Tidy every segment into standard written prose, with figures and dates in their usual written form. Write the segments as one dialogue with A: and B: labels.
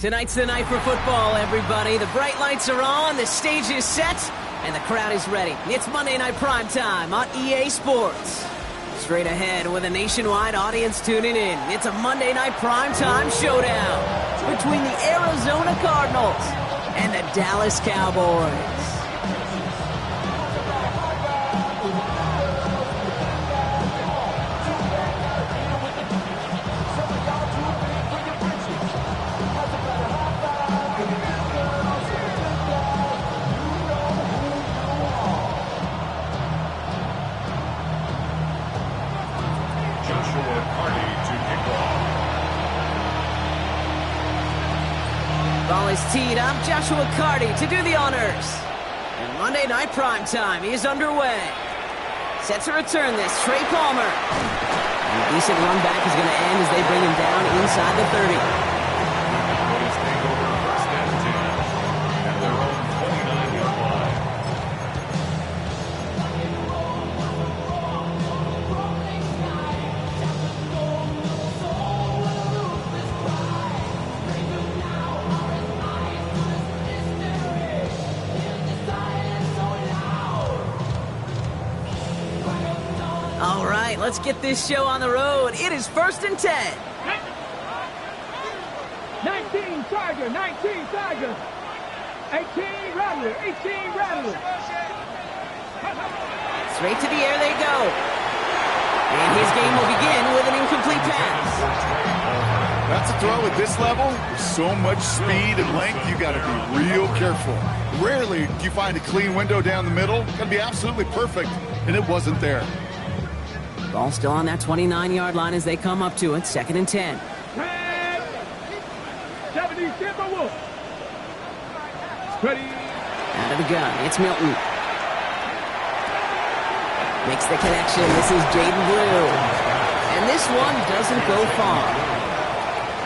A: Tonight's the night for football, everybody. The bright lights are on, the stage is set, and the crowd is ready. It's Monday Night Primetime on EA Sports. Straight ahead with a nationwide audience tuning in, it's a Monday Night Primetime showdown between the Arizona Cardinals and the Dallas Cowboys. Ball is teed up, Joshua Carty to do the honors. And Monday Night Primetime is underway. Set to return this, Trey Palmer. And a decent run back is going to end as they bring him down inside the 30. At their own 29-yard line. All right, let's get this show on the road. It is 1st and 10.
B: 19 Tiger, 19 Tiger. 18 Rattler, 18 Rattler.
A: Straight to the air they go. And his game will begin with an incomplete pass.
C: That's a throw at this level. With so much speed and length, you got to be real careful. Rarely do you find a clean window down the middle. Got to be absolutely perfect, and it wasn't there.
A: Ball still on that 29-yard line as they come up to it. 2nd and 10.
B: 70 Timberwolves. Ready.
A: Out of the gun, it's Milton. Makes the connection. This is Jaden Blue. And this one doesn't go far.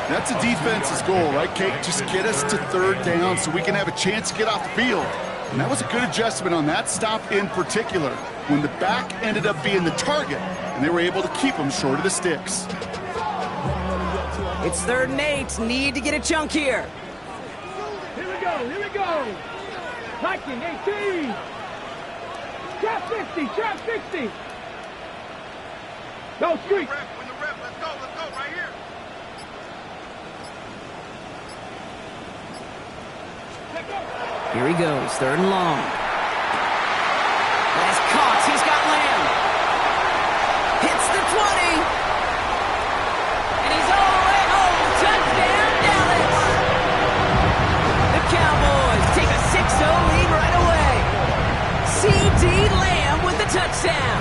C: That's a defense's goal, right, Kate? Just get us to 3rd down so we can have a chance to get off the field. And that was a good adjustment on that stop in particular, when the back ended up being the target, and they were able to keep him short of the sticks.
A: It's 3rd and 8. Need to get a chunk here.
B: Here we go, here we go. 19, 18. Trap 60, trap 60. Go, street.
D: Let's go right here.
A: Here he goes, 3rd and long. That's caught, he's got Lamb. Hits the 20. And he's all the way home. Touchdown, Dallas. The Cowboys take a 6-0 lead right away. C.D. Lamb with the touchdown.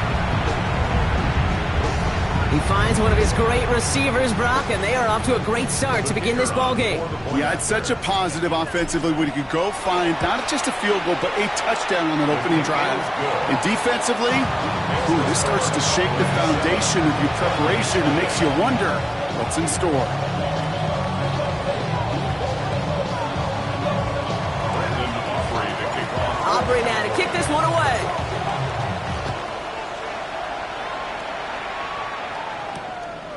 A: He finds one of his great receivers, Brock, and they are off to a great start to begin this ball game.
C: Yeah, it's such a positive offensively when you could go find not just a field goal, but a touchdown on that opening drive. And defensively, this starts to shake the foundation of your preparation and makes you wonder what's in store.
A: Aubrey now to kick this one away.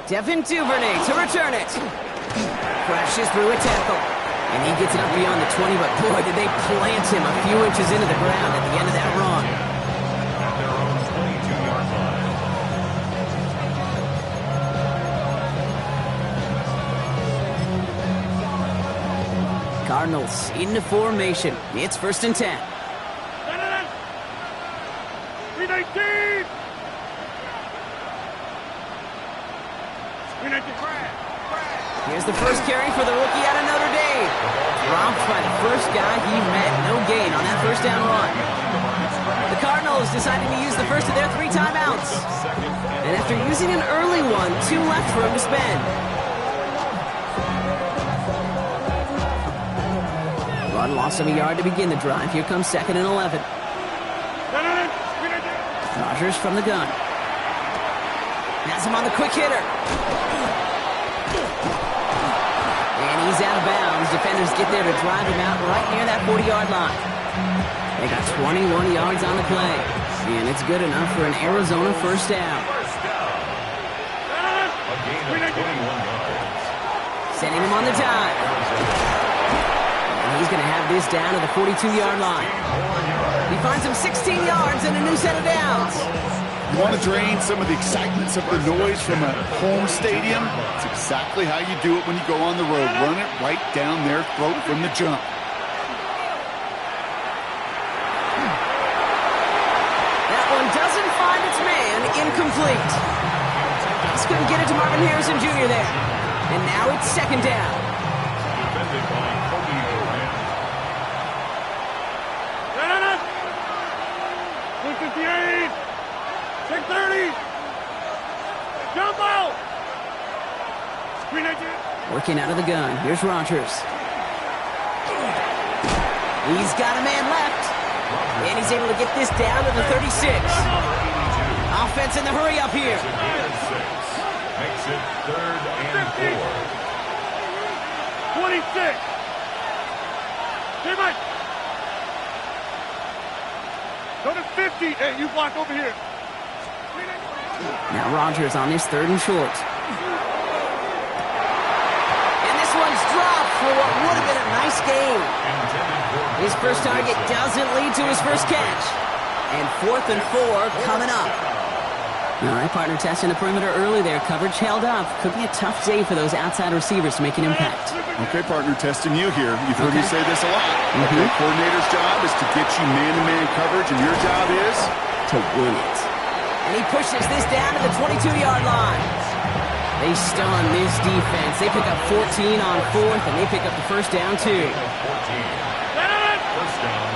A: Devin Duvernay to return it. Crashes through a tackle. And he gets it up beyond the 20, but boy, did they plant him a few inches into the ground at the end of that run.
D: At their own 22-yard line.
A: Cardinals into formation. It's 1st and 10.
B: 319.
A: Here's the first carry for the rookie out of Notre Dame. Dropped by the first guy he met. No gain on that 1st down run. The Cardinals deciding to use the first of their 3 timeouts. And after using an early one, 2 left for him to spend. Run loss of a yard to begin the drive. Here comes 2nd and 11. Rodgers from the gun. Has him on the quick hitter. And he's out of bounds. Defenders get there to drive him out right near that 40-yard line. They got 21 yards on the play. And it's good enough for an Arizona 1st down.
D: A gain of 21 yards.
A: Sending him on the dive. He's going to have this down to the 42-yard line. He finds him 16 yards and a new set of downs.
C: You want to drain some of the excitement, some of the noise from a home stadium? It's exactly how you do it when you go on the road. Run it right down their throat from the jump.
A: That one doesn't find its man. Incomplete. Just couldn't get it to Marvin Harrison Jr. there. And now it's second down.
D: Defended by Kobe Durant.
B: 158. 630. Jump out. Screen agent.
A: Working out of the gun. Here's Rodgers. He's got a man left. And he's able to get this down to the 36. Offense in the hurry up here.
D: Makes it 3rd and 4.
B: 26. Stay back. Go to 50. Hey, you block over here.
A: Now Rodgers on his 3rd and short. And this one's dropped for what would have been a nice game. His first target doesn't lead to his first catch. And 4th and 4 coming up. All right, partner testing the perimeter early there. Coverage held up. Could be a tough day for those outside receivers to make an impact.
C: Okay, partner, testing you here. You've heard me say this a lot. Okay, coordinator's job is to get you man-to-man coverage, and your job is
A: to win it. And he pushes this down to the 22-yard line. They stun this defense. They pick up 14 on 4th, and they pick up the first down, too.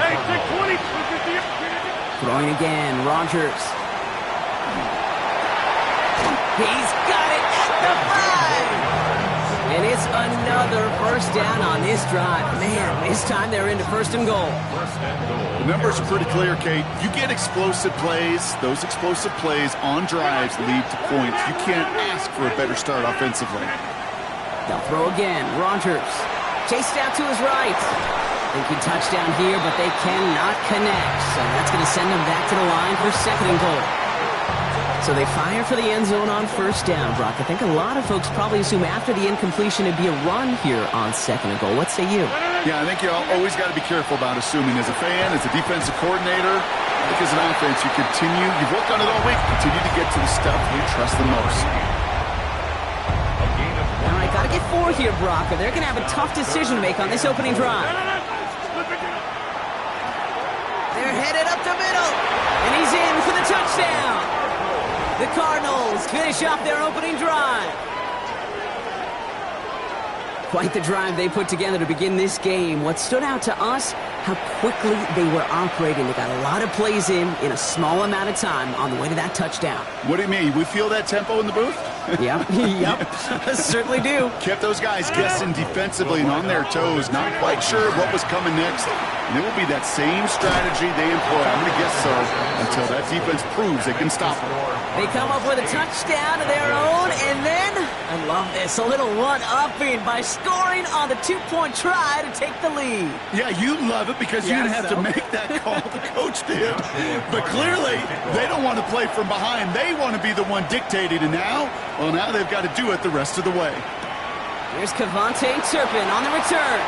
B: Hey, 620.
A: Throwing again, Rodgers. He's got it at the 5. And it's another first down on this drive. Man, this time they're into 1st and goal.
C: The numbers are pretty clear, Kate. You get explosive plays. Those explosive plays on drives lead to points. You can't ask for a better start offensively.
A: They'll throw again. Rodgers chased out to his right. Thinking touchdown here, but they cannot connect. So that's going to send them back to the line for 2nd and goal. So they fire for the end zone on 1st down, Brock. I think a lot of folks probably assume after the incompletion it'd be a run here on 2nd and goal. What say you?
C: Yeah, I think you always got to be careful about assuming. As a fan, as a defensive coordinator, I think as an offense, you've worked on it all week, continue to get to the stuff you trust the most.
A: All right, got to get 4 here, Brock, or they're going to have a tough decision to make on this opening drive. They're headed up the middle, and he's in for the touchdown. The Cardinals finish off their opening drive. Quite the drive they put together to begin this game. What stood out to us, how quickly they were operating. They got a lot of plays in a small amount of time on the way to that touchdown.
C: What do you mean? We feel that tempo in the booth?
A: Yep, certainly do.
C: Kept those guys guessing defensively and on their toes, not quite sure what was coming next. And it will be that same strategy they employ, I'm going to guess so, until that defense proves they can stop them.
A: They come up with a touchdown of their own, and then, I love this, a little one-upping by scoring on the 2-point try to take the lead.
C: Yeah, you love it because you didn't have to make that call. The coach did. But clearly, they don't want to play from behind. They want to be the one dictating, and now they've got to do it the rest of the way.
A: Here's Kevontae Turpin on the return.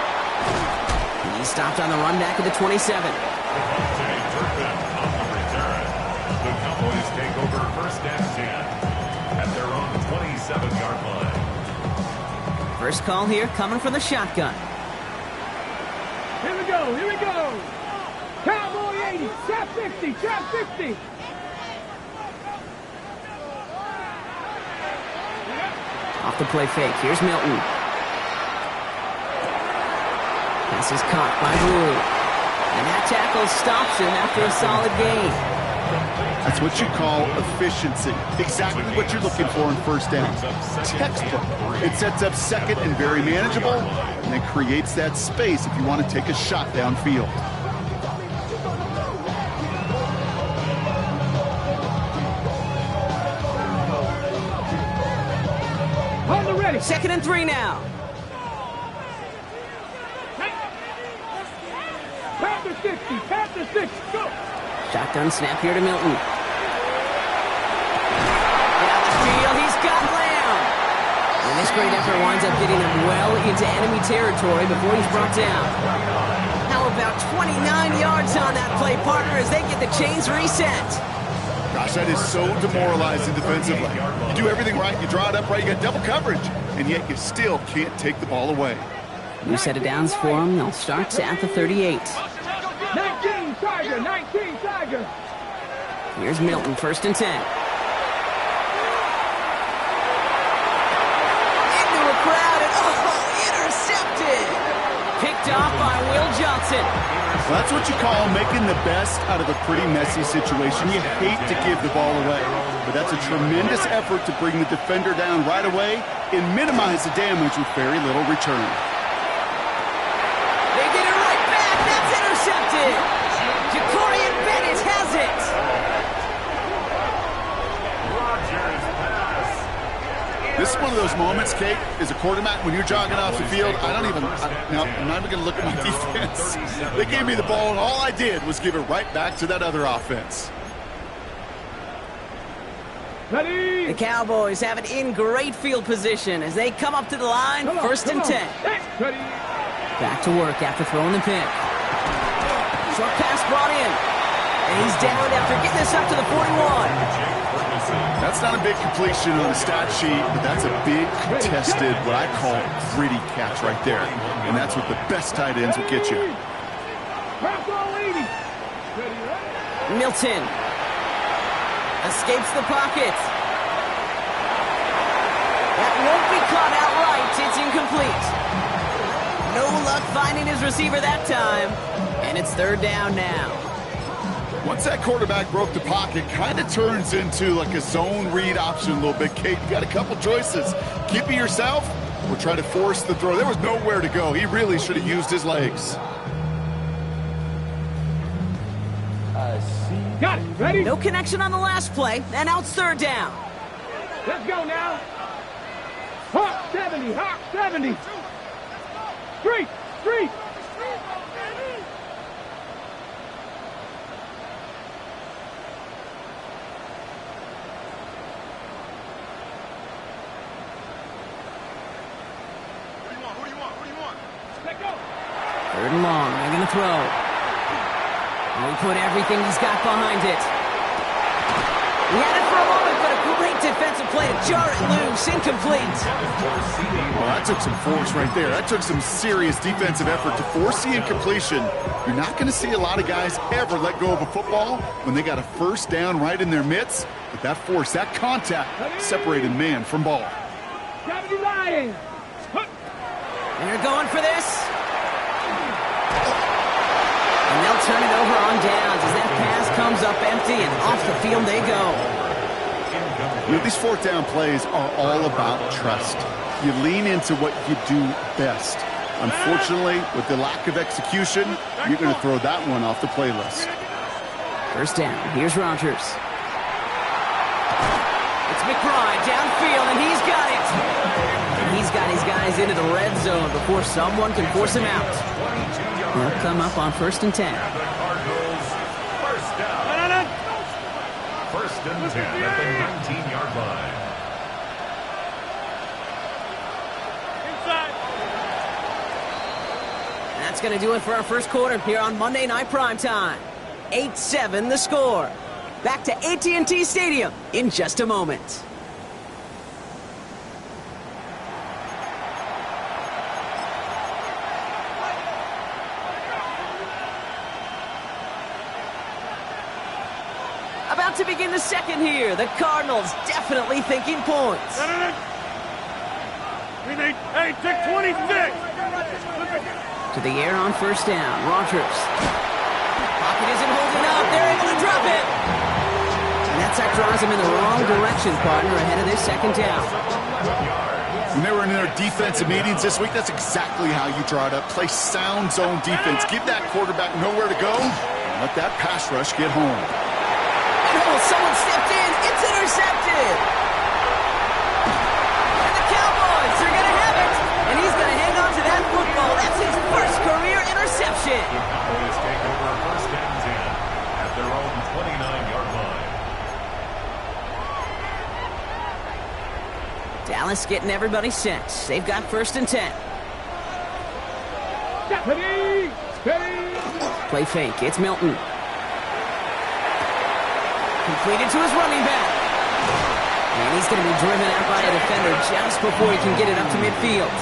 A: He stopped on the run back at the 27.
D: Kevontae Turpin on the return. The Cowboys take over 1st and 10 at their own 27-yard line.
A: First call here coming from the shotgun.
B: Here we go. Cowboy 80, trap 50, trap 50.
A: Off the play fake. Here's Milton. Pass is caught by Rule. And that tackle stops him after a solid gain.
C: That's what you call efficiency. Exactly what you're looking for in 1st down. Textbook. It sets up 2nd and very manageable, and it creates that space if you want to take a shot downfield.
B: On the ready.
A: 2nd and 3 now.
B: Panther 60, Panther 6, go.
A: Shotgun snap here to Milton. Down the field, he's got Lamb. And And this great effort winds up getting him well into enemy territory before he's brought down. How about 29 yards on that play, partner, as they get the chains reset?
C: Gosh, that is so demoralizing defensively. You do everything right, you draw it up right, you got double coverage, and yet you still can't take the ball away.
A: New set of downs for them. They'll start at the 38.
B: 19 Tiger, 19 Tiger.
A: Here's Milton, 1st and 10. Into a crowd and, intercepted! Picked off by Will Johnson.
C: Well, that's what you call making the best out of a pretty messy situation. You hate to give the ball away, but that's a tremendous effort to bring the defender down right away and minimize the damage with very little return.
A: They get it right back. That's intercepted. Jacorian Bennett has it.
D: Rodgers pass.
C: This is one of those moments, Kate, as a quarterback, when you're jogging off the field, I'm not even going to look at my defense. They gave me the ball, and all I did was give it right back to that other offense.
B: Ready?
A: The Cowboys have it in great field position as they come up to the line, 1st and 10.
B: Ready?
A: Back to work after throwing the pick. Short pass brought in. And he's down after getting this up to the 41.
C: That's not a big completion on the stat sheet, but that's a big contested, what I call gritty catch right there. And that's what the best tight ends will get you.
B: Press all 80. Ready?
A: Milton escapes the pocket. That won't be caught outright. It's incomplete. No luck finding his receiver that time. And it's 3rd down now.
C: Once that quarterback broke the pocket, kind of turns into like a zone read option a little bit. Kate, you got a couple choices. Keep it yourself or try to force the throw. There was nowhere to go. He really should have used his legs.
B: Got it. Ready?
A: No connection on the last play, and now it's 3rd down.
B: Let's go now. Hawk 70, Hawk 70. Street, street. Let go.
A: 3rd and long. They're going to throw. And we put everything he's got behind it. He had it for a moment, but a great defensive play to jar it loose. Incomplete.
C: Well, that took some force right there. That took some serious defensive effort to force the incompletion. You're not going to see a lot of guys ever let go of a football when they got a 1st down right in their midst. But that force, that contact, separated man from ball.
B: 70 Lions.
A: And they're going for this. And they'll turn it over on downs as that pass comes up empty and off the field they go.
C: You know, these 4th down plays are all about trust. You lean into what you do best. Unfortunately, with the lack of execution, you're going to throw that one off the playlist.
A: 1st down. Here's Rodgers. It's McBride downfield, and he's got it. And he's got his guys into the red zone before someone can force him out. They'll come up on 1st and 10.
D: The Cardinals, 1st down. 1st and 10 at the 19-yard line.
A: That's going to do it for our 1st quarter here on Monday Night Primetime. 8-7 the score. Back to AT&T Stadium in just a moment. About to begin the 2nd here. The Cardinals definitely thinking points.
B: We need 26.
A: To the air on 1st down. Rodgers. Pocket isn't holding up. They're able to drop it. And that drives him in the wrong direction, partner, ahead of this 2nd down.
C: When they were in their defensive meetings this week, that's exactly how you draw it up. Play sound zone defense. Give that quarterback nowhere to go. And let that pass rush get home.
A: Oh, someone stepped in. It's intercepted. And the Cowboys are going to have it. And he's going to hang on to that football. That's his 1st career interception.
D: The Cowboys take over 1st and 10 at their own 29-yard line.
A: Dallas getting everybody set. They've got 1st and 10.
B: Steady! Steady!
A: Play fake. It's Milton. Completed to his running back. And he's going to be driven out by a defender just before he can get it up to midfield.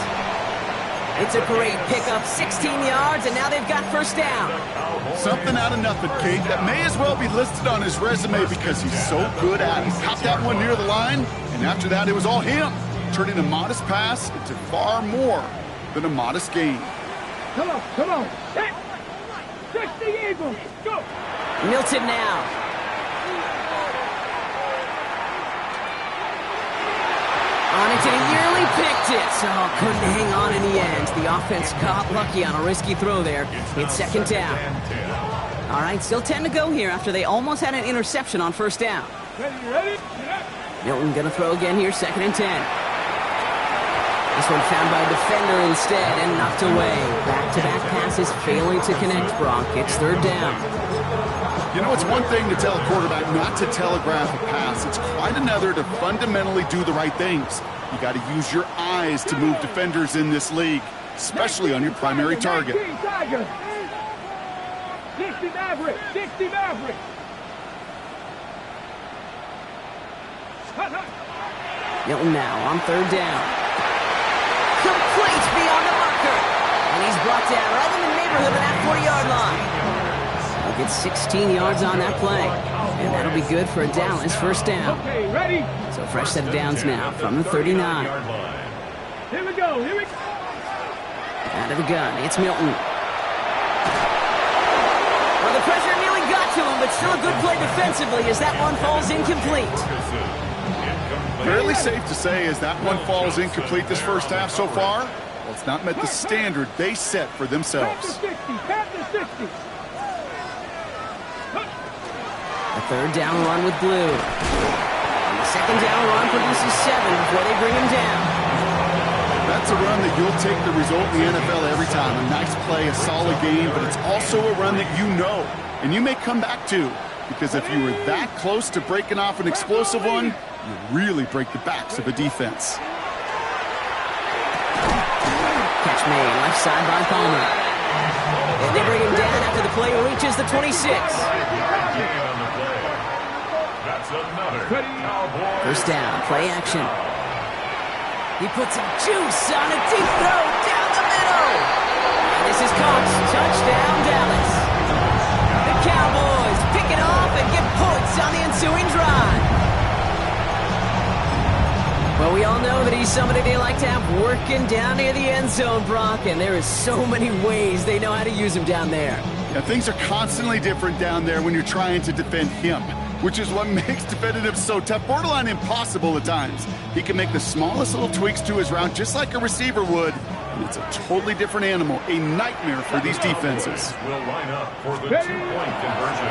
A: It's a great pickup, 16 yards, and now they've got 1st down.
C: Something out of nothing, Kate. That may as well be listed on his resume because he's so good at it. He caught that one near the line, and after that, it was all him, turning a modest pass into far more than a modest gain.
B: Come on, come on. 60 Eagles, go!
A: Milton now. On it, and he nearly picked it. So couldn't hang on in the end. The offense got lucky on a risky throw there. It's 2nd down. All right, still 10 to go here after they almost had an interception on 1st down.
B: Ready?
A: Milton going to throw again here, 2nd and 10. This one found by a defender instead and knocked away. Back-to-back passes failing to connect, Brock. It's 3rd down.
C: You know, it's one thing to tell a quarterback not to telegraph a pass. It's quite another to fundamentally do the right things. You got to use your eyes to move defenders in this league, especially on your primary target.
B: 60 Maverick! 60 Maverick!
A: Milton now on 3rd down. Complete beyond the marker. And he's brought down right in the neighborhood of that 40-yard line. He'll get 16 yards on that play. And that'll be good for a Dallas 1st down.
B: Okay, ready?
A: So fresh set of downs now from the 39.
B: Here we go.
A: Out of the gun, it's Milton. Well, the pressure nearly got to him, but still a good play defensively as that one falls incomplete.
C: Fairly safe to say as that one falls incomplete this 1st half so far. Well, it's not met the standard they set for themselves.
B: Pat the 60.
A: A 3rd down run with Blue. And the 2nd down run produces 7 before they bring him down.
C: That's a run that you'll take the result in the NFL every time. A nice play, a solid game, but it's also a run that you know, and you may come back to, because if you were that close to breaking off an explosive one, you really break the backs of a defense.
A: Catch made, left side by Palmer. And they bring him down after the play reaches the 26. First down, play action. He puts some juice on a deep throw down the middle. And this is caught. Touchdown, Dallas. The Cowboys pick it off and get points on the ensuing drive. Well, we all know that he's somebody they like to have working down near the end zone, Brock, and there is so many ways they know how to use him down there.
C: Yeah, things are constantly different down there when you're trying to defend him, which is what makes defending him so tough, borderline impossible at times. He can make the smallest little tweaks to his route just like a receiver would, and it's a totally different animal, a nightmare for these defenses.
D: Will line up for the 2-point conversion.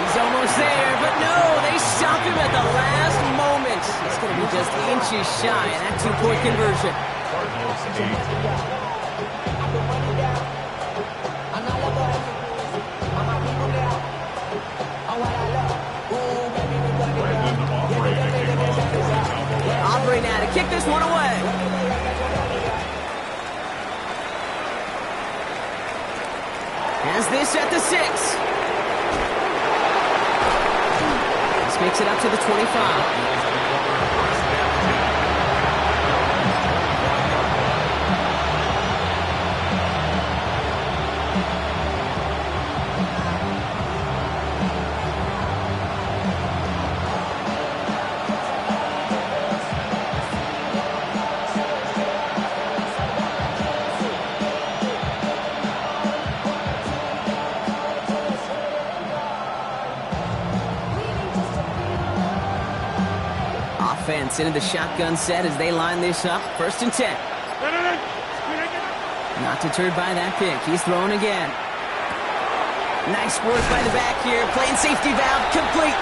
A: He's almost there, but no, they stopped him at the last moment. It's going to be just inches shy of that 2-point conversion.
D: Cardinals 8.
A: Aubrey now to kick this one away. Has this at the 6. This makes it up to the 25. Into the shotgun set as they line this up. 1st and 10. Not deterred by that pick. He's throwing again. Nice work by the back here. Playing safety valve complete.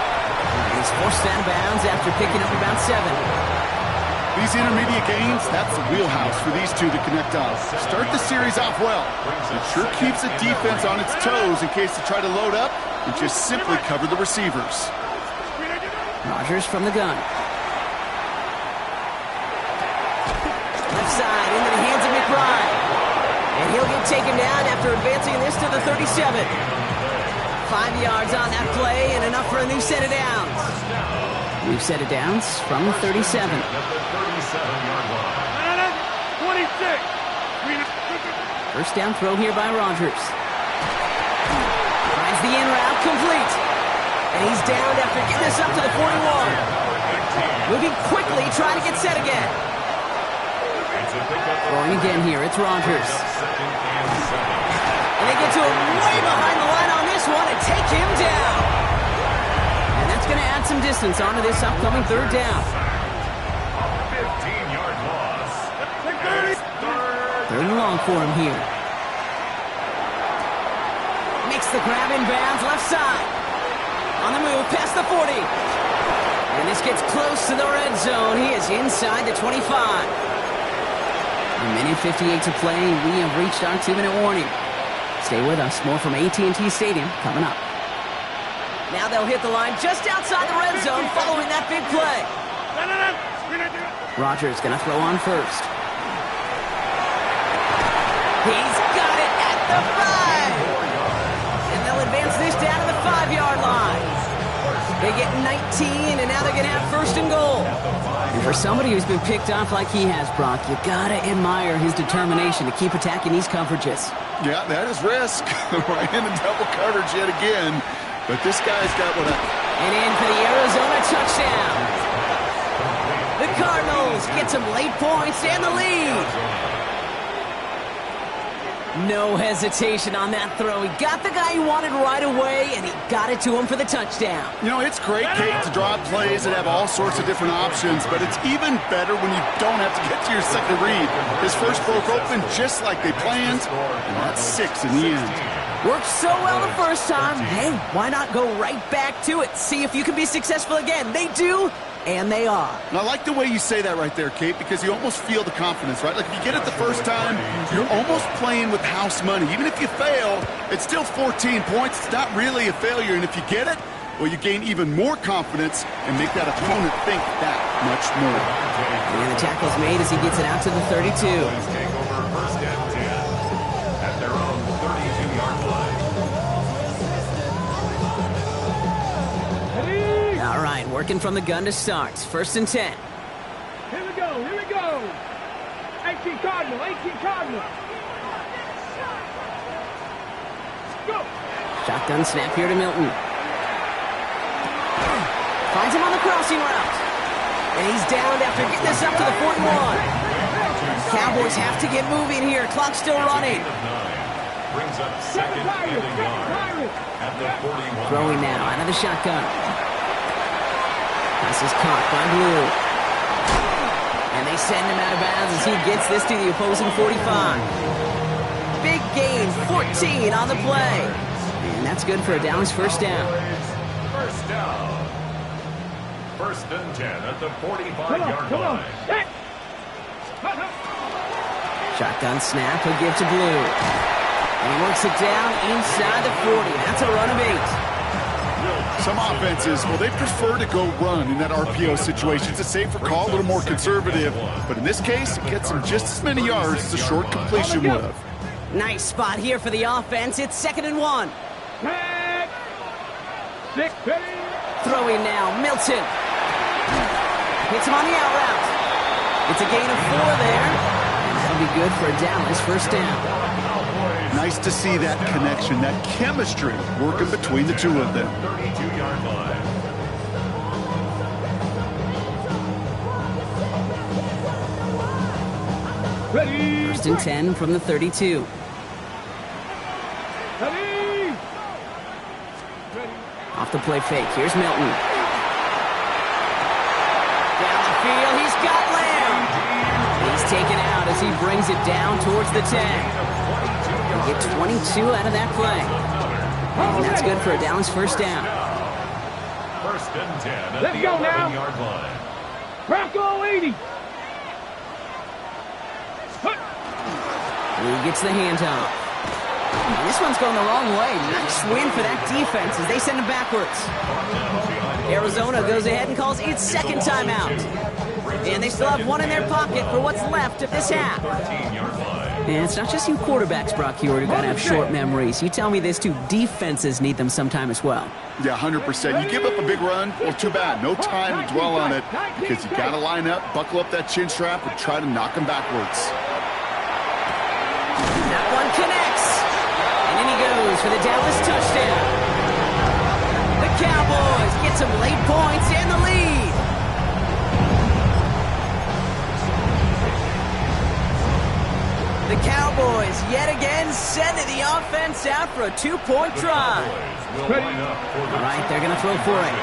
A: He's forced out of bounds after picking up about 7.
C: These intermediate gains, that's the wheelhouse for these two to connect on. Start the series off well. It sure keeps the defense on its toes in case they try to load up and just simply cover the receivers.
A: Rodgers from the gun. left side into the hands of McBride. And he'll get taken down after advancing this to the 37. 5 yards on that play and enough for a new set of downs. New set of downs from the 37.
B: 26.
A: First down throw here by Rodgers. Finds the in route complete. And he's down after getting this up to the 41. Moving quickly, trying to get set again. Throwing again here, it's Rodgers. And they get to him way behind the line on this one and take him down. And that's going to add some distance onto this upcoming third down.
D: 15-yard loss.
A: Third and long for him here. Makes the grab in bounds left side. On the move, past the 40. And this gets close to the red zone. He is inside the 25. A minute 58 to play. We have reached our 2-minute warning. Stay with us. More from AT&T Stadium coming up. Now they'll hit the line just outside the red zone following that big play. Rodgers going to throw on first. He's got it at the 5. And they'll advance this down to the 5-yard line. They get 19, and now they're going to have first and goal. And for somebody who's been picked off like he has, Brock, you got to admire his determination to keep attacking these coverages.
C: Yeah, that is risk. Right into double coverage yet again. But this guy's got what
A: And in for the Arizona touchdown. The Cardinals get some late points and the lead. No hesitation on that throw. He got the guy he wanted right away, and he got it to him for the touchdown.
C: You know, it's great, Kate, to draw plays that have all sorts of different options, but it's even better when you don't have to get to your second read. His first broke open just like they planned, and that's 6 in the end.
A: Worked so well the first time. Hey, why not go right back to it? See if you can be successful again. They do, and they are.
C: And I like the way you say that right there, Kate, because you almost feel the confidence, right? Like if you get it the first time, you're almost playing with house money. Even if you fail, it's still 14 points. It's not really a failure. And if you get it, well, you gain even more confidence and make that opponent think that much more.
A: And the tackle's made as he gets it out to the 32.
D: Take over first and 10 at their own 32-yard line.
A: All right, working from the gun to start. First and 10.
B: Here we go, here we go. 18 Cardinal, 18 Cardinal. Go.
A: Shotgun snap here to Milton. Finds him on the crossing route. And he's downed after getting this up to the 41. Cowboys have to get moving here. Clock's still running.
D: Brings up second and a yard at the 41.
A: Throwing now out of the shotgun. This is caught by Blue. And they send him out of bounds as he gets this to the opposing 45. Big gain, 14 on the play. And that's good for a Dallas first down.
D: First down. First and 10 at the 45-yard line.
A: Shotgun snap, he'll give to Blue. And he works it down inside the 40. That's a run of 8.
C: Some offenses, well, they prefer to go run in that RPO situation. It's a safer call, a little more conservative. But in this case, it gets them just as many yards as a short completion would have.
A: Nice spot here for the offense. It's 2nd and 1.
B: 6,
A: Throwing now, Milton. Hits him on the out route. It's a gain of 4 there. And that'll be good for a Dallas first down.
C: Nice to see that connection, that chemistry working between the two of them.
D: 32-yard line.
B: ready.
A: First and 10 from the 32.
B: Ready.
A: Off the play fake. Here's Milton. Down the field. He's got Lamb. He's taken out as he brings it down towards the 10. They get 22 out of that play. And that's good for a Dallas first down.
D: First and 10 at
B: Let's
D: the
B: go now.
D: 11-yard line.
B: Bronco 80.
A: Blue gets the handoff. This one's going the wrong way. Nice win for that defense as they send it backwards. Arizona goes ahead and calls its second timeout. And they still have one in their pocket for what's left of this half. And it's not just you quarterbacks, Brock Huard, who got to have short memories. You tell me this too, defenses need them sometime as well.
C: Yeah, 100%. You give up a big run, well, too bad. No time to dwell on it because you got to line up, buckle up that chin strap, and try to knock them backwards.
A: That one connects. And in he goes for the Dallas touchdown. The Cowboys get some late points and the lead. The Cowboys yet again sending the offense out for a two-point drive. All right, they're going to throw for it.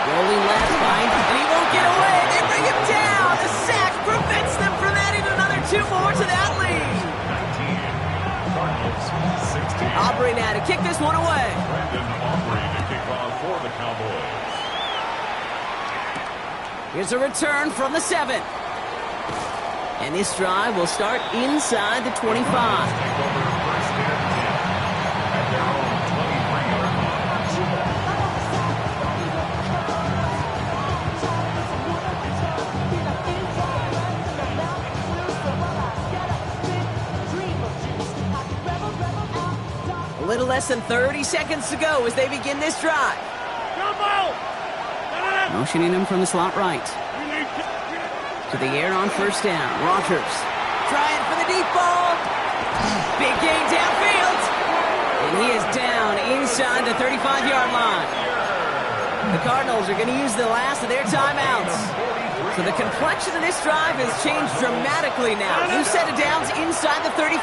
A: Rolling left behind, and he won't get away. They bring him down. The sack prevents them from adding another two more to that lead. Aubrey now to kick this one away.
D: Brandon Aubrey to kick off for the Cowboys.
A: Here's a return from the 7. And this drive will start inside the 25. A little less than 30 seconds to go as they begin this drive. Motioning him from the slot right. To the air on first down. Rodgers trying for the deep ball. Big gain downfield. And he is down inside the 35-yard line. The Cardinals are going to use the last of their timeouts. So the complexion of this drive has changed dramatically now. New set of downs inside the 35.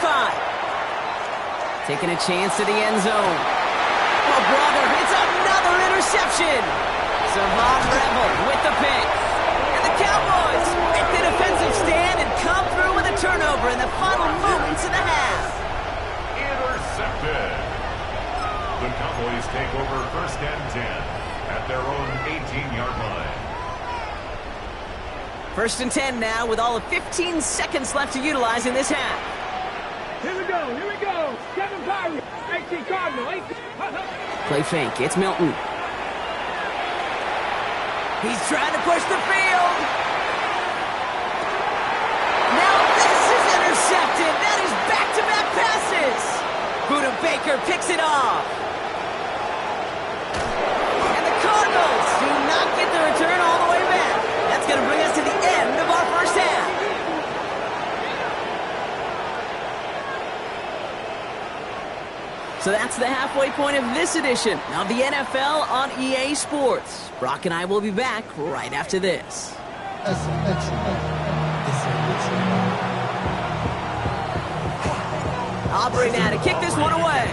A: Taking a chance to the end zone. Oh, brother, it's another interception. Savon Revel with the pick. And the Cowboys make the defensive stand and come through with a turnover in the final moments of the half.
D: Intercepted. The Cowboys take over first and 10 at their own 18-yard line.
A: First and 10 now with all of 15 seconds left to utilize in this half.
B: Here we go, here we go. Kevin Byron, 18 Cardinal, 18.
A: Play fake, it's Milton. He's trying to push the field. Now this is intercepted. That is back-to-back passes. Buda Baker picks it off. And the Cardinals do not get the return all the way back. That's going to bring us to the end of our first half. So that's the halfway point of this edition of the NFL on EA Sports. Brock and I will be back right after this. Aubrey now to kick this one away.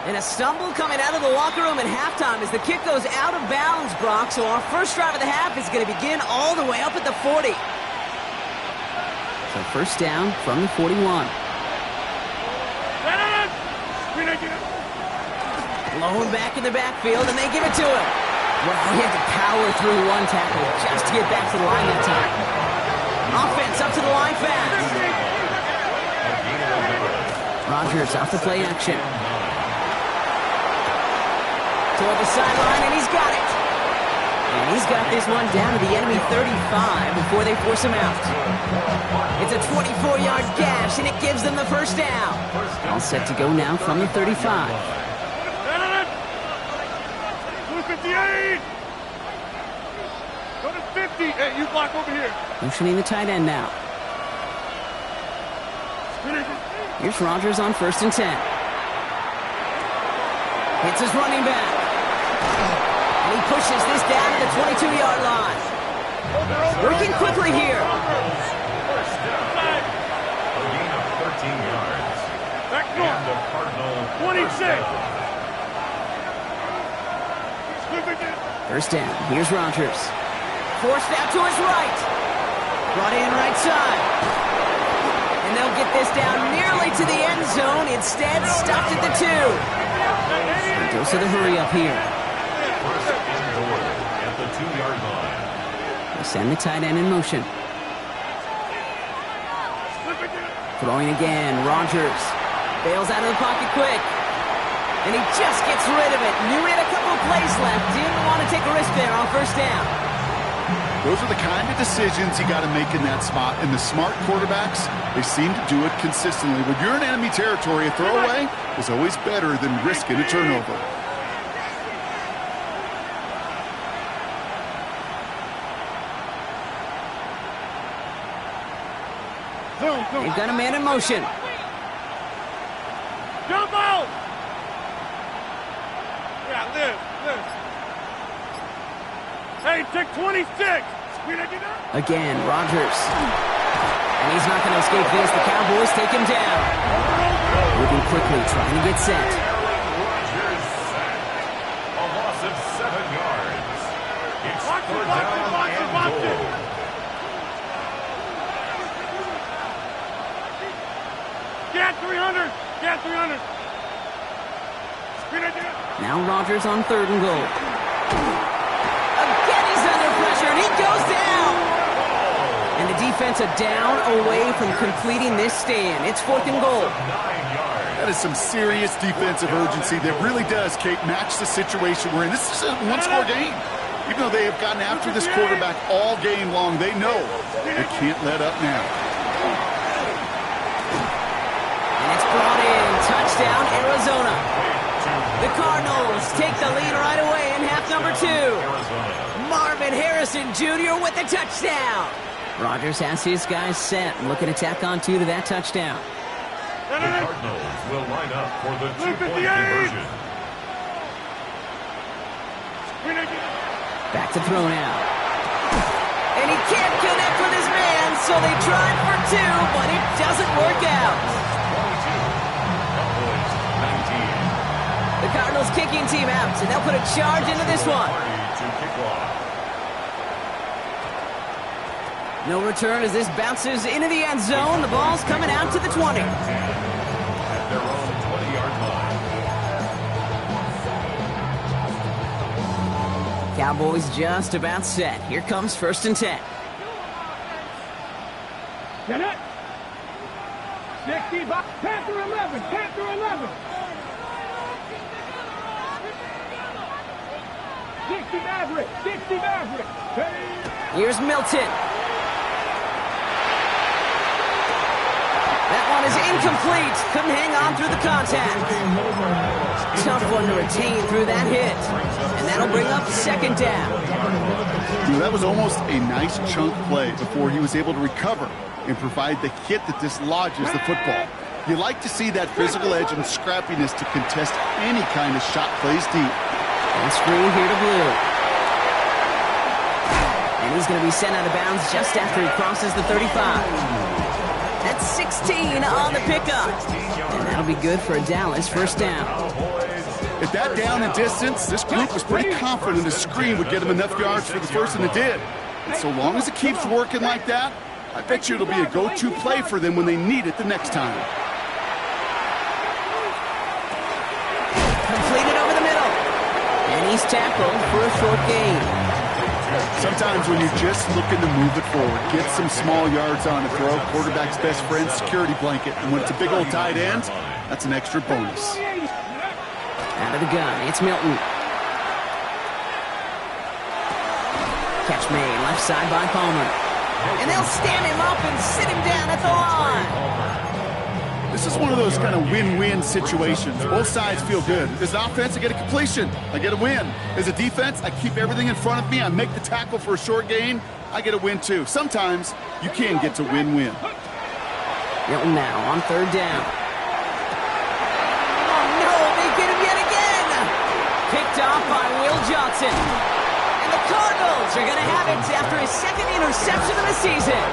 A: And a stumble coming out of the locker room at halftime as the kick goes out of bounds, Brock. So our first drive of the half is going to begin all the way up at the 40. So first down from the 41. Blowing back in the backfield, and they give it to him. Well, he had to power through one tackle just to get back to the line that time. Offense up to the line fast. Rodgers off the play action. Toward the sideline, and he's got it. And he's got this one down to the enemy 35 before they force him out. It's a 24-yard gash, and it gives them the first down. All set to go now from the 35.
B: 58! Go to 50! Hey, you block over here.
A: Motioning the tight end now. Here's Rodgers on first and 10. Hits his running back. And he pushes this down to the 22-yard line. Working quickly here.
D: First down. A gain of 13 yards.
B: Back
D: And the Cardinal
B: 26.
A: First down. Here's Rodgers. Forced out to his right. Brought in right side. And they'll get this down nearly to the end zone. Instead, stopped at the 2. And goes to the hurry up here.
D: First and goal at the 2-yard line.
A: They send the tight end in motion. Throwing again, Rodgers. Bails out of the pocket quick. And he just gets rid of it. Knew he had a couple of plays left. Didn't want to take a risk there on first down.
C: Those are the kind of decisions you got to make in that spot. And the smart quarterbacks, they seem to do it consistently. When you're in enemy territory, a throwaway is always better than risking a turnover.
A: They've got a man in motion.
B: Jump out! Yeah, live. Hey, check 26.
A: Again, Rodgers. And he's not going to escape this. The Cowboys take him down. Moving quickly, trying to get set.
D: Rodgers sacked. A loss of 7 yards. It's third down and goal.
B: Get 300. Get 300.
A: Now Rodgers on 3rd and goal. Again, he's under pressure, and he goes down. And the defense a down away from completing this stand. It's 4th and goal.
D: 9 yards.
C: That is some serious defensive urgency that really does, Kate, match the situation we're in. This is a one-score game. Even though they have gotten after this quarterback all game long, they know they can't let up now.
A: Brought in, touchdown, Arizona. The Cardinals take the lead right away in half number 2. Marvin Harrison Jr. with the touchdown. Rodgers has his guys set and looking to tack on 2 to that touchdown.
D: The Cardinals will line up for the 2-point conversion.
A: Back to throw now. And he can't connect with his man, so they tried for 2, but it doesn't work out. The Cardinals kicking team out, so they'll put a charge into this one. No return as this bounces into the end zone. The ball's coming out to the 20.
D: At their own 20-yard line.
A: Cowboys just about set. Here comes 1st and 10.
B: Get it. 60, Panther 11, Panther 11. 60 Maverick, 60 Maverick.
A: Here's Milton. That one is incomplete. Couldn't hang on through the contact. Tough one to retain through that hit. And that'll bring up 2nd down.
C: That was almost a nice chunk play before he was able to recover and provide the hit that dislodges the football. You like to see that physical edge and scrappiness to contest any kind of shot plays deep.
A: And screen here to Blue. And he's going to be sent out of bounds just after he crosses the 35. That's 16 on the pickup. And that'll be good for a Dallas 1st down.
C: At that down and distance, this group was pretty confident the screen would get him enough yards for the first, and it did. And so long as it keeps working like that, I bet you it'll be a go-to play for them when they need it the next time.
A: Completed over the middle. And he's tackled for a short gain.
C: Sometimes when you're just looking to move it forward, get some small yards on the throw, quarterback's best friend, security blanket. And when it's a big old tight end, that's an extra bonus.
A: Out of the gun, it's Milton. Catch made, left side by Palmer. And they'll stand him up and sit him down at the line.
C: This is one of those kind of win-win situations. Both sides feel good. As an offense, I get a completion. I get a win. As a defense, I keep everything in front of me. I make the tackle for a short gain. I get a win, too. Sometimes you can get to win-win.
A: Milton now on 3rd down. Oh, no, they get him yet again. Picked off by Will Johnson. And the Cardinals are going to have it after his 2nd interception of the season.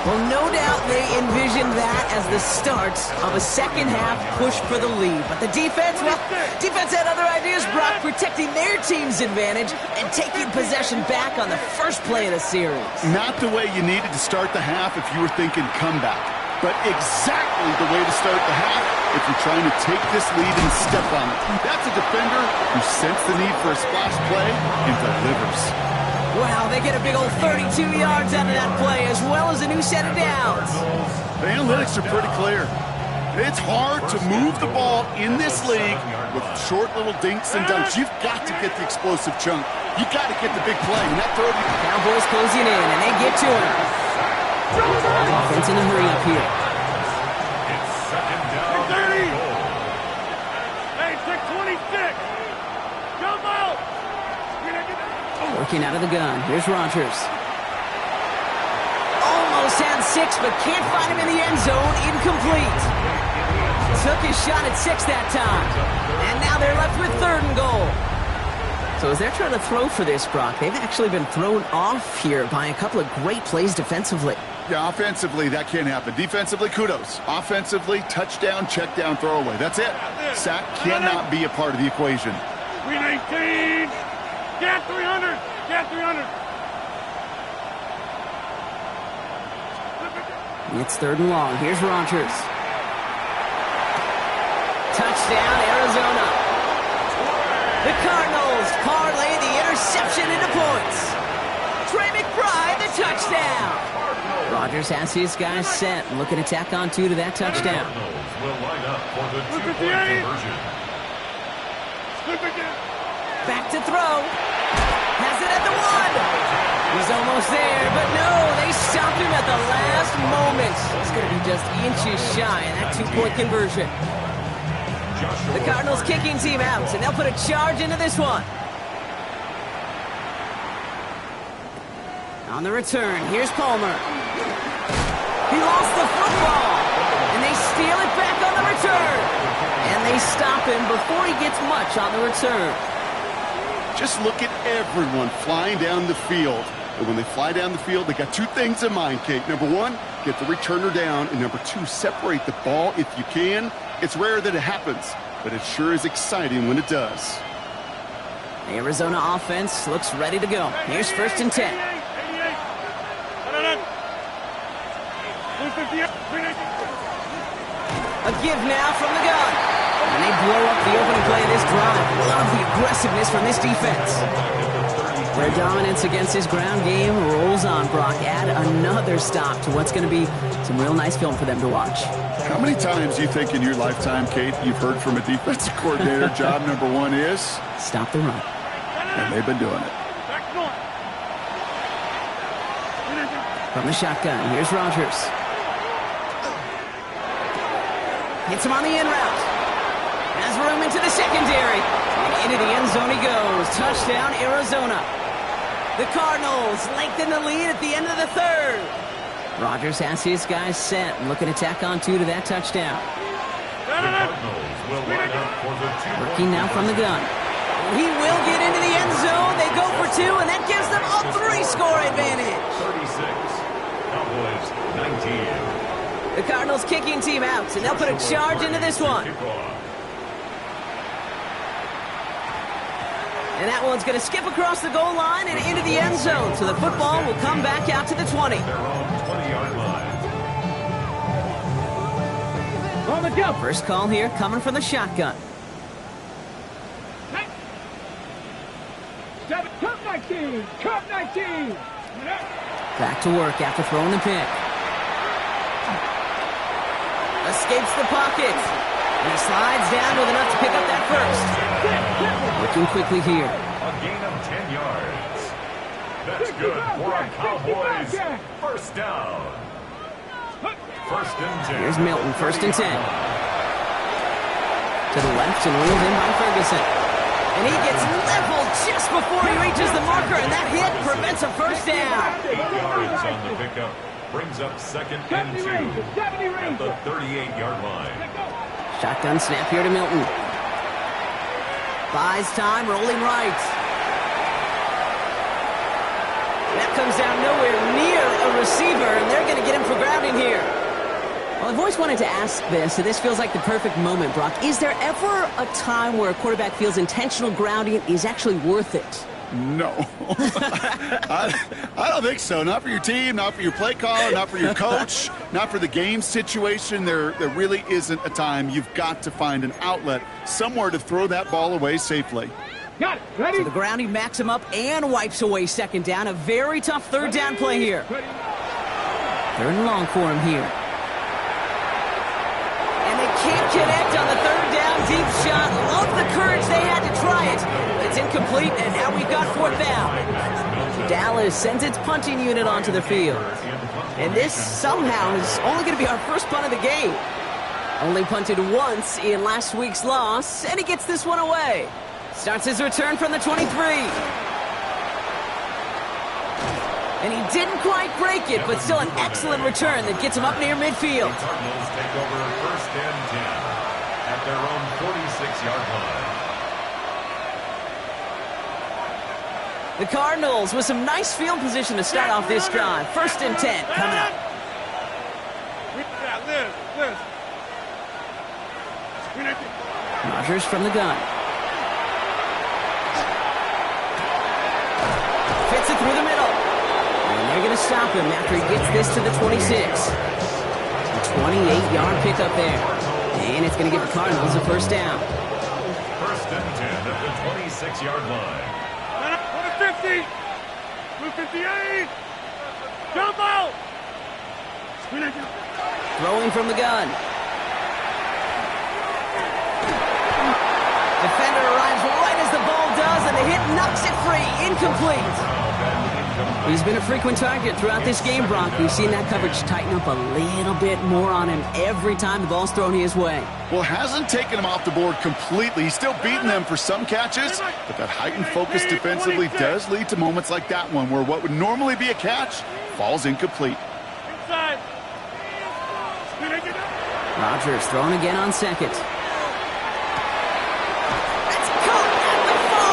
A: Well, no doubt they envisioned that as the start of a second-half push for the lead. But the defense, well, defense had other ideas, Brock, protecting their team's advantage and taking possession back on the first play of the series.
C: Not the way you needed to start the half if you were thinking comeback, but exactly the way to start the half if you're trying to take this lead and step on it. That's a defender who sensed the need for a splash play and delivers.
A: Wow, they get a big old 32 yards out of that play, as well as a new set of downs.
C: The analytics are pretty clear. It's hard to move the ball in this league with short little dinks and dunks. You've got to get the explosive chunk. You've got to get the big play. And that throw to
A: Cowboys closing in, and they get to him. Offense in a hurry up here.
D: It's second down.
B: 30. Hey, 626. Jump out.
A: Working out of the gun. Here's Rodgers. Almost had 6, but can't find him in the end zone. Incomplete. Took his shot at 6 that time. And now they're left with 3rd and goal. So as they're trying to throw for this, Brock, they've actually been thrown off here by a couple of great plays defensively.
C: Yeah, offensively, that can't happen. Defensively, kudos. Offensively, touchdown, check down, throwaway. That's it. Sack cannot be a part of the equation.
B: 319. Get 300. Get 300.
A: It's 3rd and long. Here's Rodgers. Touchdown, Arizona. The Cardinals parlay the interception into points. Trey McBride, the touchdown. Rodgers has his guys set. Looking to tack on 2 to that touchdown.
D: Cardinals will line up for the 2-point conversion.
A: Back to throw. Has it at the 1. He's almost there, but no, they stopped him at the last moment. It's going to be just inches shy of that 2-point conversion. The Cardinals kicking team out, and they'll put a charge into this one. On the return, here's Palmer. He lost the football, and they steal it back on the return. And they stop him before he gets much on the return.
C: Just look at everyone flying down the field. And when they fly down the field, they got 2 things in mind, Kate. Number 1, get the returner down. And number 2, separate the ball if you can. It's rare that it happens, but it sure is exciting when it does.
A: The Arizona offense looks ready to go. Here's 1st and 10. A give now from the gun. And they blow up the opening play of this drive. Love the aggressiveness from this defense. Their dominance against his ground game rolls on, Brock. Add another stop to what's going to be some real nice film for them to watch.
C: How many times do you think in your lifetime, Kate, you've heard from a defensive coordinator, job number 1 is?
A: Stop the run.
C: And they've been doing it.
A: From the shotgun, here's Rodgers. Hits him on the in route. Has room into the secondary. And into the end zone he goes. Touchdown, Arizona. The Cardinals lengthen the lead at the end of the 3rd. Rodgers has his guys set, looking to tack on 2 to that touchdown. Working now from the gun. He will get into the end zone. They go for 2, and that gives them a 3-score advantage.
D: 36. Cowboys 19.
A: The Cardinals kicking team out, and they'll put a charge into this one. And that one's going to skip across the goal line and into the end zone. So the football will come back out to the 20.
D: Their own 20-yard line.
B: On the jump.
A: First call here coming from the shotgun.
B: Cup 19. Cup 19.
A: Back to work after throwing the pick. Escapes the pocket. And he slides down with enough to pick up that first. Working quickly here.
D: A gain of 10 yards. That's good for a Cowboys first down. 1st and 10.
A: Here's Milton, 1st and 10. To the left and ruled in by Ferguson. And he gets leveled just before he reaches the marker, and that hit prevents a first down.
D: 8 yards on the pickup. Brings up 2nd and 2 at the 38-yard line.
A: Shotgun snap here to Milton. Buys time, rolling right. That comes down nowhere near a receiver, and they're going to get him for grounding here. Well, I've always wanted to ask this, and this feels like the perfect moment, Brock. Is there ever a time where a quarterback feels intentional grounding is actually worth it?
C: No. I don't think so. Not for your team, not for your play caller, not for your coach, not for the game situation. There really isn't a time. You've got to find an outlet, somewhere to throw that ball away safely.
B: Got it. Ready?
A: To the ground, he backs him up and wipes away second down. A very tough third down play here.
B: Ready.
A: Third and long for him here. And they can't connect on the third down deep shot. Love the courage they had to try it. It's incomplete, and now we've got fourth down. Dallas sends its punting unit onto the field. And this somehow is only going to be our first punt of the game. Only punted once in last week's loss, and he gets this one away. Starts his return from the 23. And he didn't quite break it, but still an excellent return that gets him up near midfield.
D: The Cardinals take over first and 10 at their own 46-yard line.
A: The Cardinals with some nice field position to start off this drive. First and 10 coming up. Rodgers from the gun. Fits it through the middle. And they're going to stop him after he gets this to the 26. A 28-yard pickup there. And it's going to give the Cardinals a first down.
D: First and 10 at the 26-yard line.
B: 50. 258. Jump out.
A: Throwing from the gun. Defender arrives right as the ball does, and the hit knocks it free. Incomplete. He's been a frequent target throughout this game, Brock. We've seen that coverage tighten up a little bit more on him every time the ball's thrown his way.
C: Well, hasn't taken him off the board completely. He's still beating them for some catches, but that heightened focus defensively does lead to moments like that one where what would normally be a catch falls incomplete.
A: Rodgers throwing again on second. That's caught at the 4.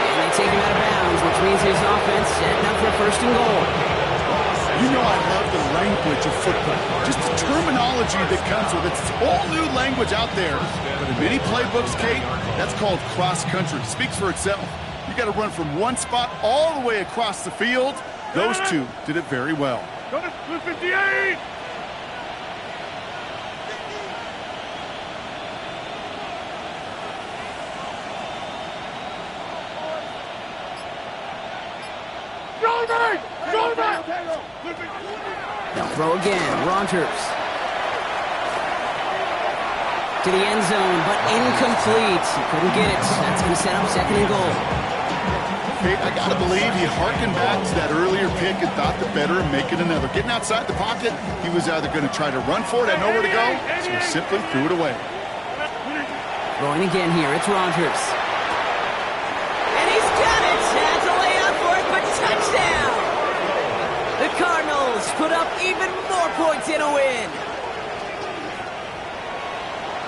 A: And they take him out of bounds, which means his offense setting up for first and goal.
C: You know I love the language of football. Just the terminology that comes with it. It's all new language out there. But in many playbooks, Kate, that's called cross-country. Speaks for itself. You got to run from one spot all the way across the field. Those two did it very well.
B: Go to 258.
A: They'll throw again. Rodgers. To the end zone, but incomplete. He couldn't get it. That's going to set up second and goal.
C: Kate, I got to believe he harkened back to that earlier pick and thought the better of making another. Getting outside the pocket, he was either going to try to run for it, had nowhere to go, so he simply threw it away.
A: Throwing again here. It's Rodgers. And he's got it. That's a layup for it, but touchdown. The Cardinals put up even more points in a win.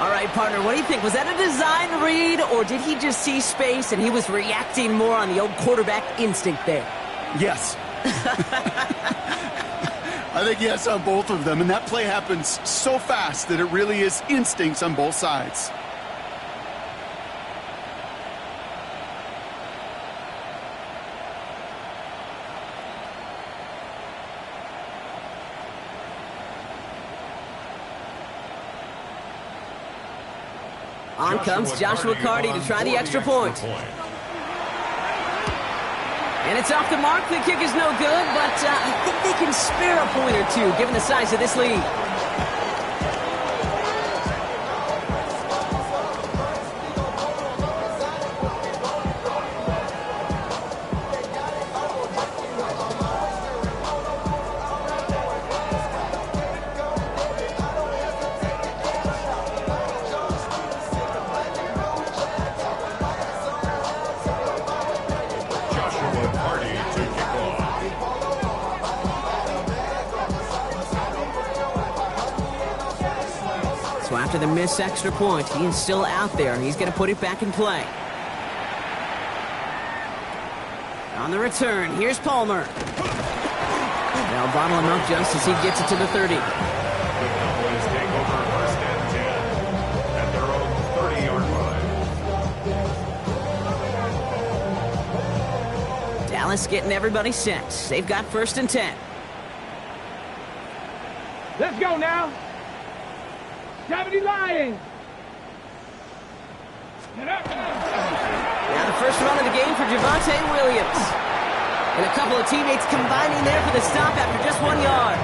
A: All right, partner, what do you think? Was that a design read, or did he just see space and he was reacting more on the old quarterback instinct there?
C: Yes. I think yes on both of them, and that play happens so fast that it really is instincts on both sides.
A: On comes Joshua Carty to try the extra point. And it's off the mark. The kick is no good, but I think they can spare a point or two given the size of this lead. So after the missed extra point, he is still out there, and he's going to put it back in play. On the return, here's Palmer. They'll bottle him up just as he gets it to the 30.
D: The Cowboys take over first and 10 at their own 30-yard line.
A: Dallas getting everybody set. They've got first and 10.
B: Let's go now. 70 Lions. Get up.
A: first run of the game for Javonte Williams. And a couple of teammates combining there for the stop after just 1 yard.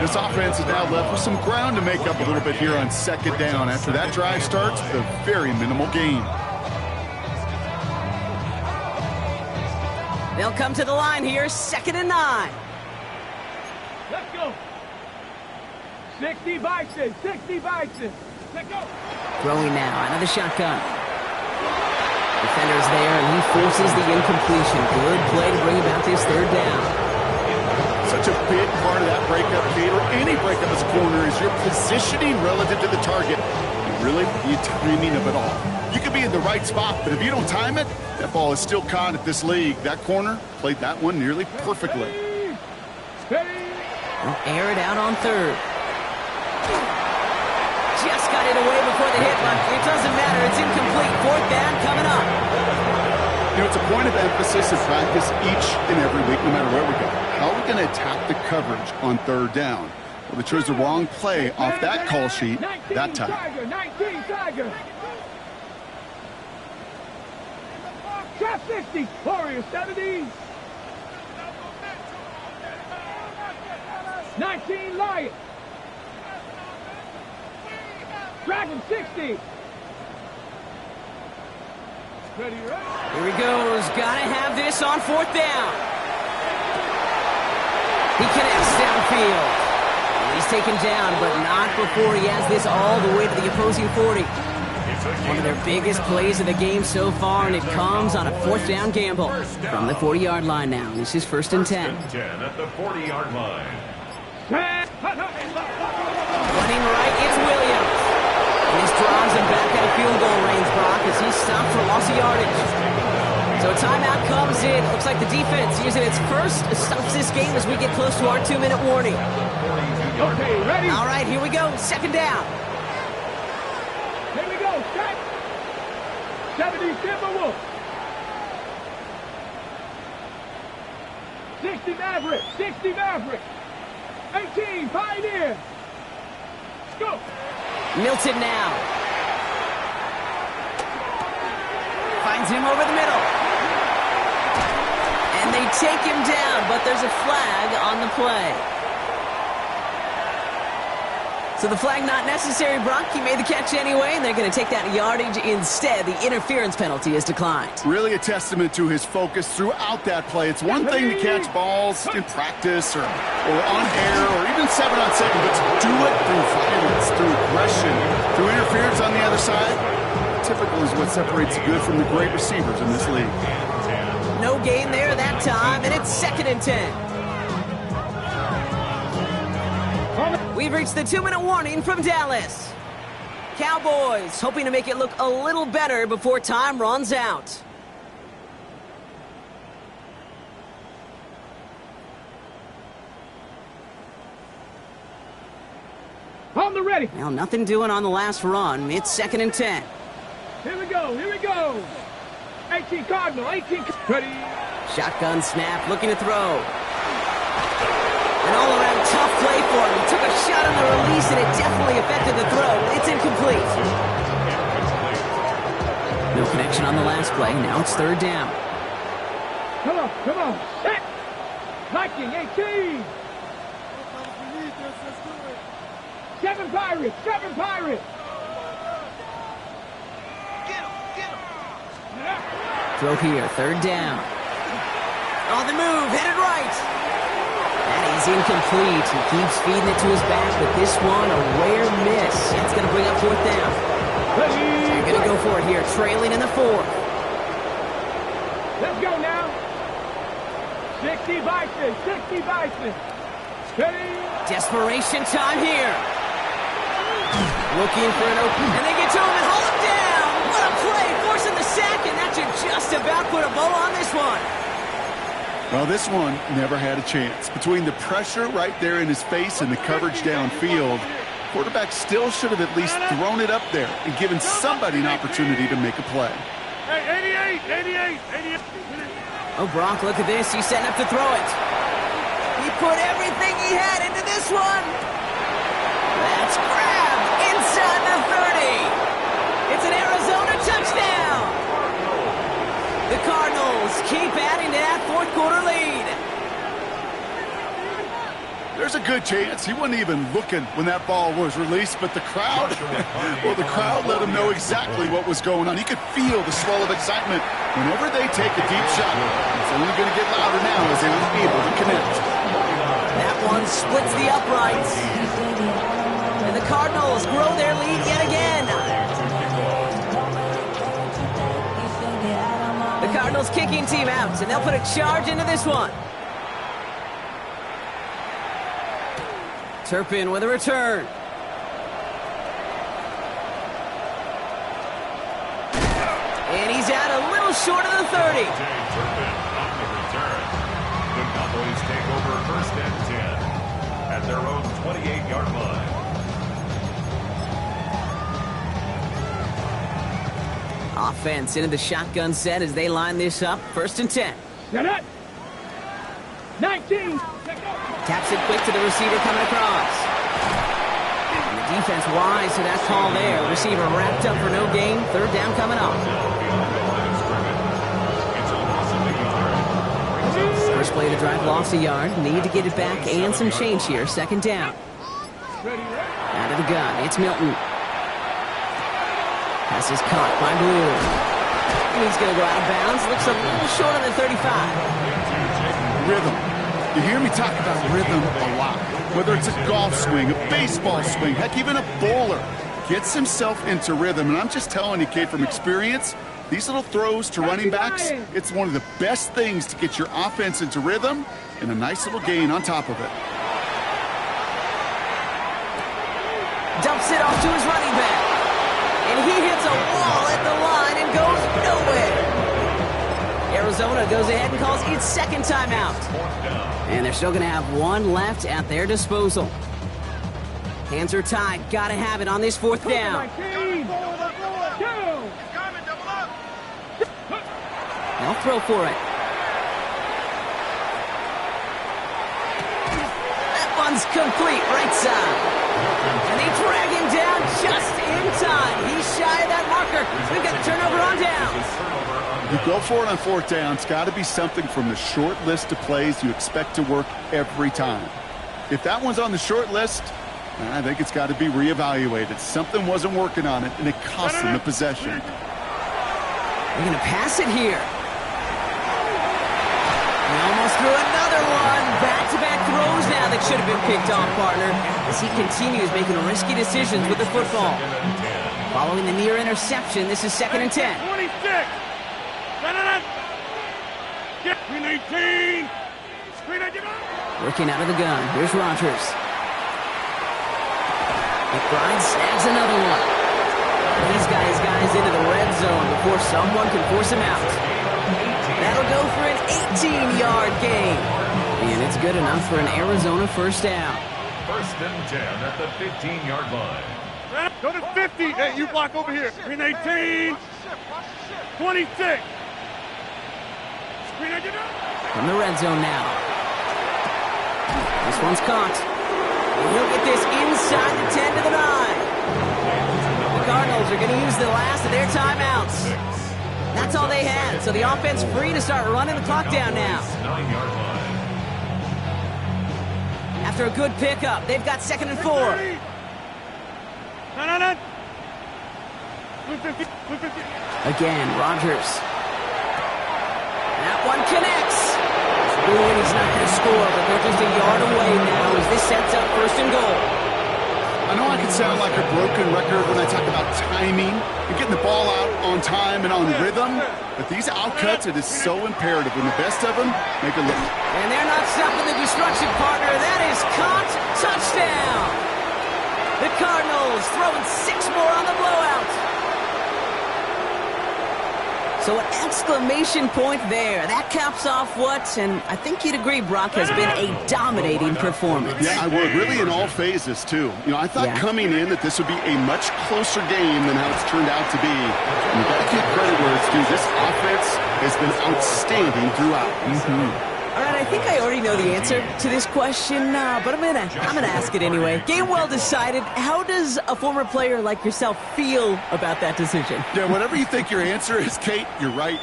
C: This offense is now left with some ground to make up a little bit here on second down after that drive starts with a very minimal gain.
A: They'll come to the line here, 2nd and 9.
B: Let's go. 60 Bison, 60 Bison. Let's go.
A: Throwing now out of the shotgun. Defender's there, and he forces the incompletion. Good play to bring about this 3rd down.
C: Such a big part of that breakup, Kate, or any breakup as a corner, is your positioning relative to the target. And really, the timing of it all. You could be in the right spot, but if you don't time it, that ball is still caught at this league. That corner played that one nearly perfectly.
A: They'll air it out on 3rd. Just got it away before the hit, but it doesn't matter. It's incomplete. 4th down coming up.
C: You know, it's a point of emphasis in practice each and every week, no matter where we go. How are we going to attack the coverage on 3rd down? Well, they chose the wrong play off that call sheet that time.
B: 19 Tiger. Shot 60. Warriors 70. 19 Lions. Dragon 60. Ready, right?
A: Here he goes. Gotta have this on 4th down. He connects downfield. He's taken down, but not before he has this all the way to the opposing 40. One of their biggest plays of the game so far, and it comes on a 4th down gamble from the 40-yard line now. This is 1st and 10.
D: 10 at the 40-yard line.
A: Running right, it's Williams. And this drives him back out of field goal range, Brock, as he's stopped for loss of yardage. So a timeout comes in. Looks like the defense using its first stops this game as we get close to our 2-minute warning.
B: Okay, ready?
A: All right, here we go. 2nd down.
B: Here we go. Set. 70 Timberwolves. 60 Maverick. 60 Maverick. 18 Pioneer. Let's go.
A: Milton now. Finds him over the middle. And they take him down, but there's a flag on the play. So the flag not necessary, Brock. He made the catch anyway, and they're going to take that yardage instead. The interference penalty is declined.
C: Really a testament to his focus throughout that play. It's one thing to catch balls in practice or on air or even 7-on-7, but to do it through violence, through aggression, through interference on the other side, typical is what separates the good from the great receivers in this league.
A: No gain there that time, and it's 2nd and 10. We've reached the 2-minute warning from Dallas. Cowboys hoping to make it look a little better before time runs out.
B: On the ready.
A: Well, nothing doing on the last run. It's 2nd and 10.
B: Here we go. Here we go. 18 Cardinal. 18. Ready.
A: Shotgun snap, looking to throw. An all-around tough play for him. He took a shot on the release, and it definitely affected the throw. It's incomplete. No connection on the last play. Now it's 3rd down.
B: Come on. Come on. Set. Viking 18. 7 Pirates. 7 Pirates.
A: Throw here, 3rd down. On the move, headed right. That is incomplete. He keeps feeding it to his back, but this one, a rare miss. That's going to bring up 4th down. They're going to go for it here, trailing in the 4th.
B: Let's go now. 60 Bison. 60 Bison. Ready.
A: Desperation time here. Looking for an open, and they get to him and haul him down. What a play, forcing the sack, and that should just about put a bow on this one.
C: Well, this one never had a chance. Between the pressure right there in his face and the coverage downfield, quarterback still should have at least thrown it up there and given somebody an opportunity to make a play.
B: Hey, 88.
A: Oh, Brock, look at this. He's setting up to throw it. He put everything he had into this one. That's grabbed inside the 30. It's an Arizona touchdown.
C: There's a good chance he wasn't even looking when that ball was released, but the crowd, well, the crowd let him know exactly what was going on. He could feel the swell of excitement. Whenever they take a deep shot, it's only going to get louder now as they were able to connect.
A: That one splits the uprights. And the Cardinals grow their lead yet again. The Cardinals kicking team out, and they'll put a charge into this one. Turpin with a return. And he's out a little short of the 30.
D: Turpin on the return. The Cowboys take over first and 10 at their own 28-yard line.
A: Offense into the shotgun set as they line this up. First and 10.
B: Set it. 19.
A: Taps it quick to the receiver coming across. And the defense wise to that call there. Receiver wrapped up for no gain. Third down coming up. First play of the drive, lost a yard. Need to get it back and some change here. Second down. Out of the gun, it's Milton. Pass is caught by Blue. And he's going to go out of bounds. Looks a little short on the 35.
C: Rhythm. You hear me talk about rhythm a lot. Whether it's a golf swing, a baseball swing, heck, even a bowler gets himself into rhythm. And I'm just telling you, kid, from experience, these little throws to running backs, it's one of the best things to get your offense into rhythm and a nice little gain on top of it.
A: Dumps it off to his running back. And he hits a wall at the line and goes nowhere. Arizona goes ahead and calls its second timeout. And they're still going to have one left at their disposal. Hands are tied. Got to have it on this fourth down. They'll throw for it. That one's complete, right side. And they drag him down just in time. He's shy of that marker. We've got a turnover on down.
C: You go for it on fourth down. It's got to be something from the short list of plays you expect to work every time. If that one's on the short list, I think it's got to be reevaluated. Something wasn't working on it, and it cost them the possession.
A: They're going to pass it here. He almost threw another one. Back-to-back throws now that should have been picked off, partner, as he continues making risky decisions with the football. Following the near interception, this is second and 10.
B: 26. Get 18.
A: Working out of the gun. Here's Rodgers. McBride snags another one. He's got his guys into the red zone before someone can force him out. That'll go for an 18-yard gain. And it's good enough for an Arizona first down.
D: First and 10 at the 15-yard line.
B: Go to 50. Hey, you block over here. Green 18. 26.
A: From the red zone now. This one's caught. And he'll get this inside the 10 to the 9. The Cardinals are going to use the last of their timeouts. That's all they had, so the offense free to start running the clock down now.
D: 9-yard line.
A: After a good pickup, they've got second and 4. Again, Rodgers. That one connects. Ooh, and he's not going to score, but they're just a yard away now as this sets up first and goal.
C: I know I can sound like a broken record when I talk about timing and getting the ball out on time and on rhythm, but these outcuts, it is so imperative. When the best of them make a look.
A: And they're not stopping the destruction, partner. That is caught. Touchdown. The Cardinals throwing 6 more on the blowout. So an exclamation point there. That caps off what, and I think you'd agree, Brock, has been a dominating performance.
C: Yeah, I would. Really in all phases, too. You know, I thought coming in that this would be a much closer game than how it's turned out to be. And you've got to give credit where it's due. This offense has been outstanding throughout.
A: All right, I think I already know the answer to this question, but I'm gonna ask it anyway. Game well decided. How does a former player like yourself feel about that decision?
C: Yeah, whatever you think your answer is, Kate, you're right.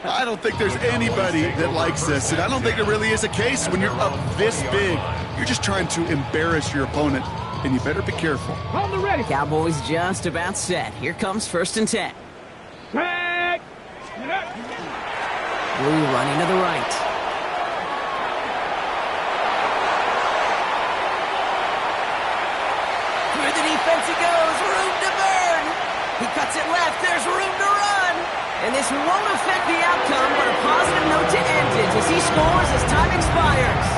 C: I don't think there's anybody that likes this, and I don't think there really is a case when you're up this big. You're just trying to embarrass your opponent, and you better be careful.
B: On the ready.
A: Cowboys just about set. Here comes 1st and 10.
B: Tag.
A: Blue running to the right. Through the defense he goes. Room to burn. He cuts it left. There's room to run. And this won't affect the outcome, but a positive note to end it as he scores as time expires.